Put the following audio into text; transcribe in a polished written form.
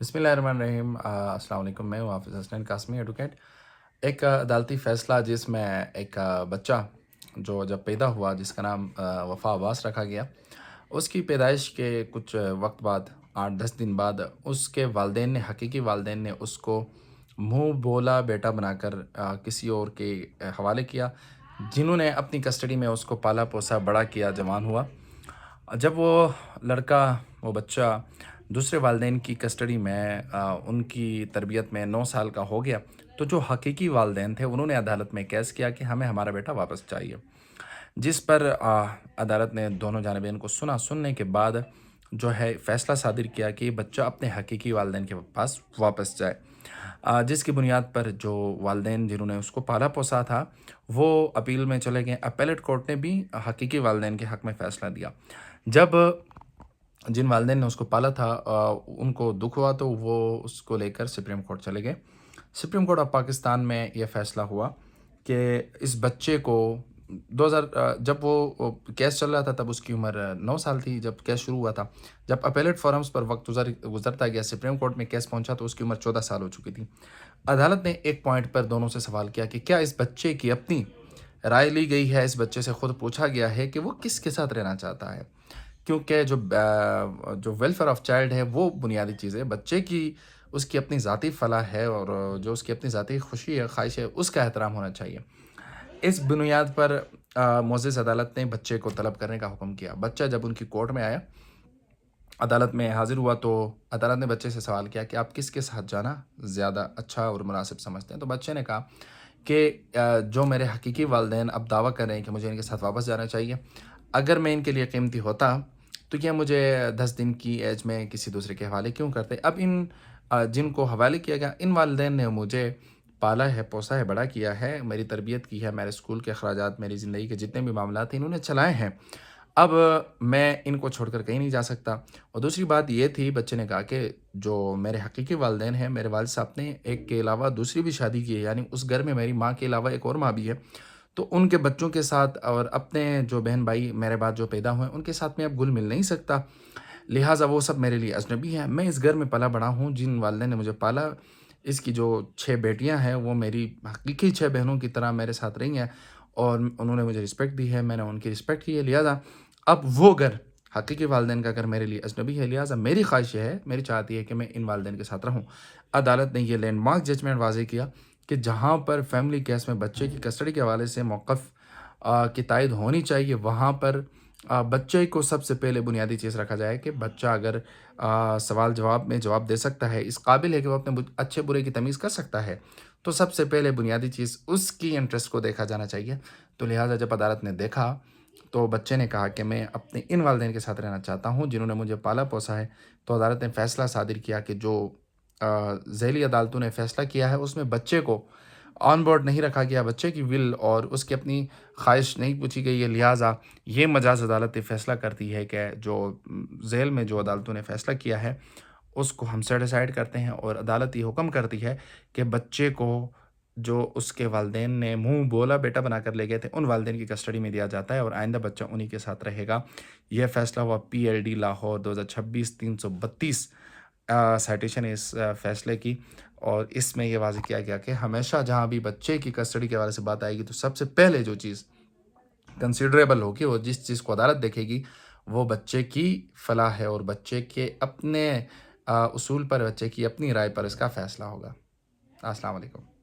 بسم اللہ الرحمن الرحیم۔ السلام علیکم، میں ہوں حافظ حسنین قاسمی ایڈوکیٹ۔ ایک عدالتی فیصلہ جس میں ایک بچہ جو جب پیدا ہوا جس کا نام وفا عباس رکھا گیا، اس کی پیدائش کے کچھ وقت بعد 8-10 دن بعد اس کے والدین نے حقیقی والدین نے اس کو منہ بولا بیٹا بنا کر کسی اور کے حوالے کیا، جنہوں نے اپنی کسٹڈی میں اس کو پالا پوسا بڑا کیا، جوان ہوا۔ جب وہ لڑکا وہ بچہ دوسرے والدین کی کسٹڈی میں ان کی تربیت میں 9 سال کا ہو گیا، تو جو حقیقی والدین تھے انہوں نے عدالت میں کیس کیا کہ ہمیں ہمارا بیٹا واپس چاہیے، جس پر عدالت نے دونوں جانبین کو سننے کے بعد جو ہے فیصلہ صادر کیا کہ بچہ اپنے حقیقی والدین کے پاس واپس جائے، جس کی بنیاد پر جو والدین جنہوں نے اس کو پالا پوسا تھا وہ اپیل میں چلے گئے۔ اپیلیٹ کورٹ نے بھی حقیقی والدین کے حق میں فیصلہ دیا۔ جب جن والدین نے اس کو پالا تھا ان کو دکھ ہوا تو وہ اس کو لے کر سپریم کورٹ چلے گئے۔ سپریم کورٹ آف پاکستان میں یہ فیصلہ ہوا کہ اس بچے کو 2000 جب وہ کیس چل رہا تھا تب اس کی عمر 9 سال تھی جب کیس شروع ہوا تھا۔ جب اپیلیٹ فورمز پر وقت گزرتا گیا، سپریم کورٹ میں کیس پہنچا تو اس کی عمر 14 سال ہو چکی تھی۔ عدالت نے ایک پوائنٹ پر دونوں سے سوال کیا کہ کیا اس بچے کی اپنی رائے لی گئی ہے، اس بچے سے خود پوچھا گیا ہے کہ وہ کس کے ساتھ رہنا چاہتا ہے، کیونکہ جو ویلفیئر آف چائلڈ ہے وہ بنیادی چیز ہے، بچے کی اس کی اپنی ذاتی فلاح ہے اور جو اس کی اپنی ذاتی خوشی ہے، خواہش ہے، اس کا احترام ہونا چاہیے۔ اس بنیاد پر معزز عدالت نے بچے کو طلب کرنے کا حکم کیا۔ بچہ جب ان کی کورٹ میں آیا، عدالت میں حاضر ہوا، تو عدالت نے بچے سے سوال کیا کہ آپ کس کے ساتھ جانا زیادہ اچھا اور مناسب سمجھتے ہیں، تو بچے نے کہا کہ جو میرے حقیقی والدین اب دعویٰ کر رہے ہیں کہ مجھے ان کے ساتھ واپس جانا چاہیے، اگر میں ان کے لیے قیمتی ہوتا تو کیا مجھے 10 دن کی ایج میں کسی دوسرے کے حوالے کیوں کرتے۔ اب ان جن کو حوالے کیا گیا، ان والدین نے مجھے پالا ہے، پوسا ہے، بڑا کیا ہے، میری تربیت کی ہے، میرے اسکول کے اخراجات، میری زندگی کے جتنے بھی معاملات ہیں انہوں نے چلائے ہیں، اب میں ان کو چھوڑ کر کہیں نہیں جا سکتا۔ اور دوسری بات یہ تھی، بچے نے کہا کہ جو میرے حقیقی والدین ہیں، میرے والد صاحب نے ایک کے علاوہ دوسری بھی شادی کی ہے، یعنی اس گھر میں میری ماں کے علاوہ ایک اور ماں بھی ہے، تو ان کے بچوں کے ساتھ اور اپنے جو بہن بھائی میرے بعد جو پیدا ہوئے ان کے ساتھ میں اب گل مل نہیں سکتا، لہٰذا وہ سب میرے لیے اجنبی ہیں۔ میں اس گھر میں پلا بڑا ہوں، جن والدین نے مجھے پالا، اس کی جو 6 بیٹیاں ہیں وہ میری حقیقی 6 بہنوں کی طرح میرے ساتھ رہی ہیں اور انہوں نے مجھے رسپیکٹ دی ہے، میں نے ان کی رسپیکٹ کی ہے، لہٰذا اب وہ گھر حقیقی والدین کا گھر میرے لیے اجنبی ہے، لہٰذا میری خواہش یہ ہے، میری چاہتی ہے کہ میں ان والدین کے ساتھ رہوں۔ عدالت نے یہ لینڈ مارک ججمنٹ واضح کیا کہ جہاں پر فیملی کیس میں بچے کی کسٹڈی کے حوالے سے موقف کی تائید ہونی چاہیے، وہاں پر بچے کو سب سے پہلے بنیادی چیز رکھا جائے کہ بچہ اگر سوال جواب میں جواب دے سکتا ہے، اس قابل ہے کہ وہ اپنے اچھے برے کی تمیز کر سکتا ہے، تو سب سے پہلے بنیادی چیز اس کی انٹرسٹ کو دیکھا جانا چاہیے۔ تو لہٰذا جب عدالت نے دیکھا تو بچے نے کہا کہ میں اپنے ان والدین کے ساتھ رہنا چاہتا ہوں جنہوں نے مجھے پالا پوسا ہے، تو عدالت نے فیصلہ صادر کیا کہ جو ذیلی عدالتوں نے فیصلہ کیا ہے اس میں بچے کو آن بورڈ نہیں رکھا گیا، بچے کی ول اور اس کی اپنی خواہش نہیں پوچھی گئی ہے، لہٰذا یہ مجاز عدالت فیصلہ کرتی ہے کہ جو ذیل میں جو عدالتوں نے فیصلہ کیا ہے اس کو ہم سیٹیسفائڈ کرتے ہیں، اور عدالت یہ حکم کرتی ہے کہ بچے کو جو اس کے والدین نے منہ بولا بیٹا بنا کر لے گئے تھے ان والدین کی کسٹڈی میں دیا جاتا ہے اور آئندہ بچہ انہی کے ساتھ رہے گا۔ یہ فیصلہ ہوا PLD لاہور 2026 332 سائٹیشن اس فیصلے کی، اور اس میں یہ واضح کیا گیا کہ ہمیشہ جہاں بھی بچے کی کسٹڈی کے حوالے سے بات آئے گی تو سب سے پہلے جو چیز کنسیڈریبل ہوگی، وہ جس چیز کو عدالت دیکھے گی وہ بچے کی فلاح ہے اور بچے کے اپنے اصول پر، بچے کی اپنی رائے پر اس کا فیصلہ ہوگا۔ السلام علیکم۔